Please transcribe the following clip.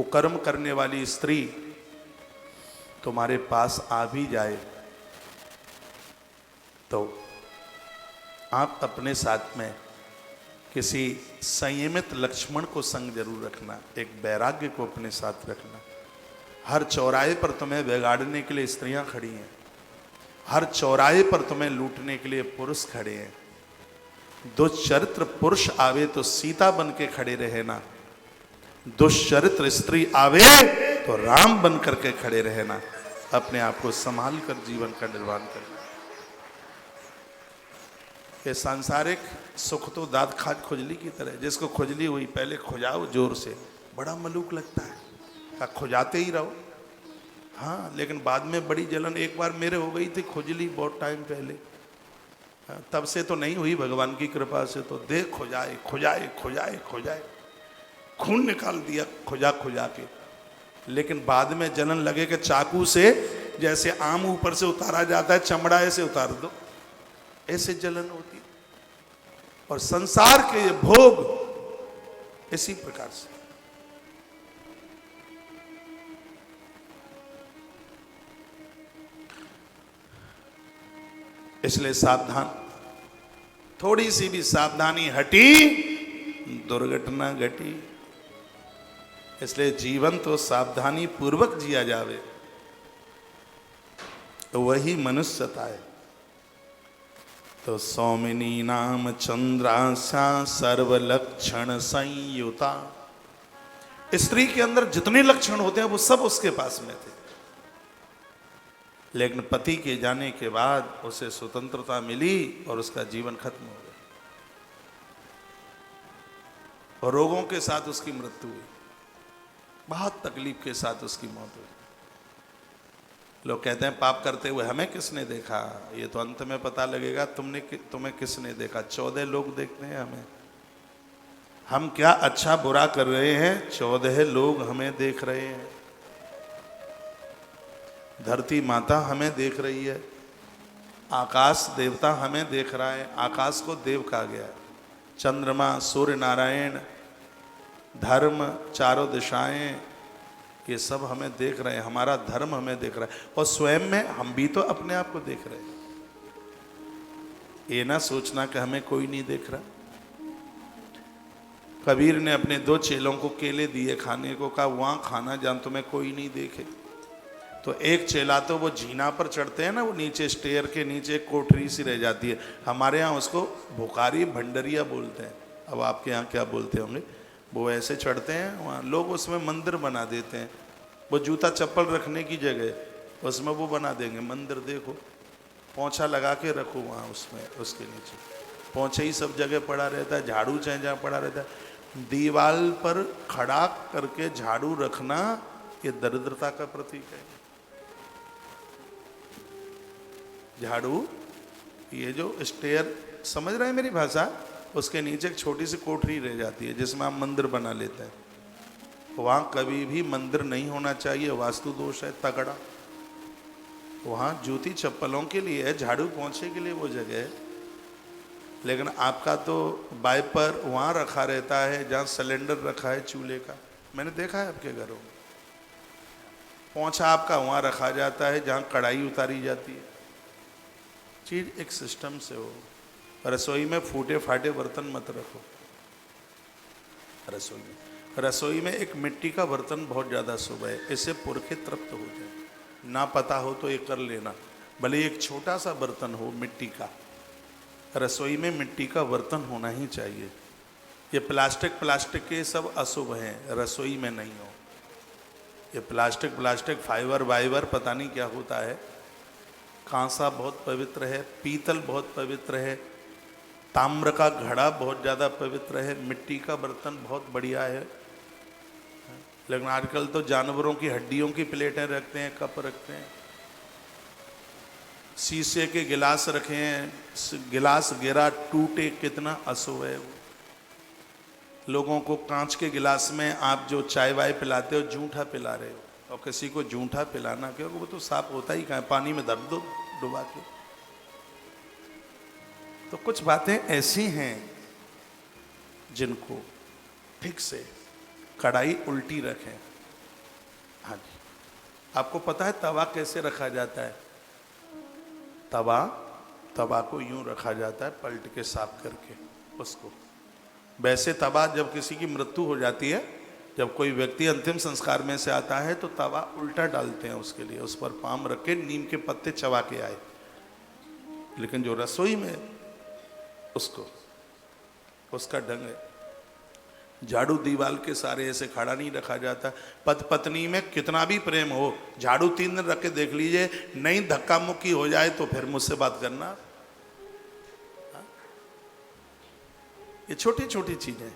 कुकर्म करने वाली स्त्री तुम्हारे पास आ भी जाए तो आप अपने साथ में किसी संयमित लक्ष्मण को संग जरूर रखना, एक वैराग्य को अपने साथ रखना। हर चौराहे पर तुम्हें बिगाड़ने के लिए स्त्रियां खड़ी हैं, हर चौराहे पर तुम्हें लूटने के लिए पुरुष खड़े हैं। दुष्चरित्र पुरुष आवे तो सीता बन के खड़े रहे ना, दुष्चरित्र स्त्री आवे तो राम बन करके खड़े रहे ना। अपने आप को संभाल कर जीवन का निर्माण करना। ये सांसारिक सुख तो दांत खाज खुजली की तरह, जिसको खुजली हुई पहले खुजाओ जोर से, बड़ा मलूक लगता है, क्या खुजाते ही रहो। हाँ, लेकिन बाद में बड़ी जलन। एक बार मेरे हो गई थी खुजली बहुत टाइम पहले, तब से तो नहीं हुई भगवान की कृपा से। तो देख खुजाए खुजाए खुजाए खुजाए, खून निकाल दिया खुजा खुजा के, लेकिन बाद में जलन लगे कि चाकू से जैसे आम ऊपर से उतारा जाता है, चमड़ा ऐसे उतार दो, ऐसे जलन होती। और संसार के ये भोग इसी प्रकार से। इसलिए सावधान, थोड़ी सी भी सावधानी हटी दुर्घटना घटी। इसलिए जीवन तो सावधानी पूर्वक जिया जावे तो वही मनुष्यता है। तो सौमिनी नाम चंद्रास्या सर्वलक्षण संयुता। स्त्री के अंदर जितने लक्षण होते हैं वो सब उसके पास में थे, लेकिन पति के जाने के बाद उसे स्वतंत्रता मिली और उसका जीवन खत्म हो गया और रोगों के साथ उसकी मृत्यु हुई, बहुत तकलीफ के साथ उसकी मौत हुई। लोग कहते हैं पाप करते हुए हमें किसने देखा? ये तो अंत में पता लगेगा तुम्हें किसने देखा। 14 लोग देखते हैं हमें, हम क्या अच्छा बुरा कर रहे हैं 14 लोग हमें देख रहे हैं। धरती माता हमें देख रही है, आकाश देवता हमें देख रहा है, आकाश को देव कहा गया है। चंद्रमा, सूर्य नारायण, धर्म, चारों दिशाएं, ये सब हमें देख रहे हैं, हमारा धर्म हमें देख रहा है। और स्वयं में हम भी तो अपने आप को देख रहे हैं। ये ना सोचना कि हमें कोई नहीं देख रहा। कबीर ने अपने 2 चेलों को केले दिए खाने को, कहा वहां खाना जहां तुम्हें कोई नहीं देखे। तो एक चेला तो वो झीना पर चढ़ते हैं ना, वो नीचे स्टेयर के नीचे एक कोठरी सी रह जाती है, हमारे यहाँ उसको भुखारी भंडरिया बोलते हैं। अब आपके यहाँ क्या बोलते होंगे? वो ऐसे चढ़ते हैं, वहाँ लोग उसमें मंदिर बना देते हैं। वो जूता चप्पल रखने की जगह उसमें वो बना देंगे मंदिर। देखो, पोंछा लगा के रखो वहाँ उसमें, उसके नीचे पोंछा ही सब जगह पड़ा रहता है, झाड़ू चाहे जहाँ पड़ा रहता है। दीवाल पर खड़ा करके झाड़ू रखना ये दरिद्रता का प्रतीक है। झाड़ू, ये जो स्टेयर, समझ रहे हैं मेरी भाषा, उसके नीचे एक छोटी सी कोठरी रह जाती है जिसमें आप मंदिर बना लेते हैं। वहाँ कभी भी मंदिर नहीं होना चाहिए, वास्तु दोष है तगड़ा। वहाँ जूती चप्पलों के लिए है, झाड़ू पोंछे के लिए वो जगह है। लेकिन आपका तो वाइपर वहाँ रखा रहता है जहाँ सिलेंडर रखा है चूल्हे का, मैंने देखा है आपके घरों में। पोंछा आपका वहाँ रखा जाता है जहाँ कढ़ाई उतारी जाती है। चीज एक सिस्टम से हो। रसोई में फूटे फाटे बर्तन मत रखो। रसोई में एक मिट्टी का बर्तन बहुत ज़्यादा शुभ है, इससे पुरखे तृप्त होते हैं। ना पता हो तो ये कर लेना, भले एक छोटा सा बर्तन हो मिट्टी का। रसोई में मिट्टी का बर्तन होना ही चाहिए। ये प्लास्टिक के सब अशुभ हैं, रसोई में नहीं हो। ये प्लास्टिक फाइबर पता नहीं क्या होता है। कांसा बहुत पवित्र है, पीतल बहुत पवित्र है, ताम्र का घड़ा बहुत ज़्यादा पवित्र है, मिट्टी का बर्तन बहुत बढ़िया है। लेकिन आजकल तो जानवरों की हड्डियों की प्लेटें रखते हैं, कप रखते हैं, शीशे के गिलास रखे हैं, गिलास गिरा टूटे, कितना अशुभ है वो। लोगों को कांच के गिलास में आप जो चाय वाय पिलाते हो जूठा पिला रहे हो। और किसी को जूठा पिलाना, क्योंकि वो तो साफ होता ही कहाँ, पानी में धर दो डुबा के। तो कुछ बातें ऐसी हैं जिनको ठीक से कढ़ाई उल्टी रखें, हाँ जी, आपको पता है तवा कैसे रखा जाता है? तवा को यूं रखा जाता है पलट के साफ करके उसको। वैसे तवा जब किसी की मृत्यु हो जाती है, जब कोई व्यक्ति अंतिम संस्कार में से आता है तो तवा उल्टा डालते हैं उसके लिए, उस पर पाम रख के नीम के पत्ते चबा के आए। लेकिन जो रसोई में उसको उसका ढंग है। झाड़ू दीवाल के सारे ऐसे खड़ा नहीं रखा जाता। पति पत्नी में कितना भी प्रेम हो, झाड़ू 3 दिन रख के देख लीजिए, नहीं धक्का मुक्की हो जाए तो फिर मुझसे बात करना। ये छोटी छोटी चीजें।